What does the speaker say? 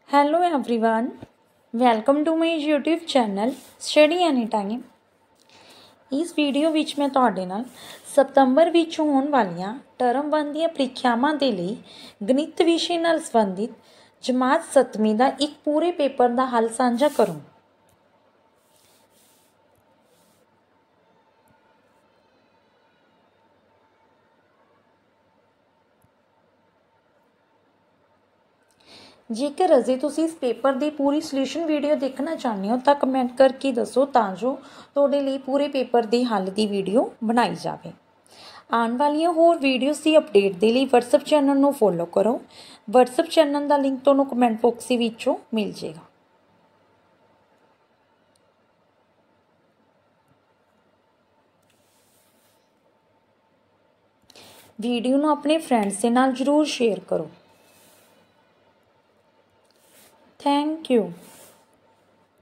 Hello everyone, welcome to my YouTube channel Study Anytime। इस video ਵਿੱਚ मैं ਤੁਹਾਡੇ ਨਾਲ ਸਤੰਬਰ ਵਿੱਚ ਹੋਣ ਵਾਲੀਆਂ ਟਰਮ 1 ਦੀਆਂ ਪ੍ਰੀਖਿਆਵਾਂ ਦੇ ਲਈ ਗਣਿਤ ਵਿਸ਼ੇ ਨਾਲ ਸੰਬੰਧਿਤ ਜਮਾਤ 7ਵੀਂ ਦਾ ਇੱਕ ਪੂਰੇ ਪੇਪਰ ਦਾ ਹੱਲ ਸਾਂਝਾ ਕਰੂੰ। जेकर अजे तुसी इस पेपर की पूरी सल्यूशन वीडियो देखना चाहते हो तो कमेंट करके दसो ताजो तुहाडे लई पूरे पेपर की हल की वीडियो बनाई जाए। आने वाली होर वीडियोज़ की अपडेट के लिए WhatsApp चैनल को फॉलो करो। WhatsApp चैनल का लिंक तुहानूं कमेंट बॉक्स विचों मिल जाएगा। वीडियो नूं अपने फ्रेंड्स के नाल जरूर शेयर करो। Thank you।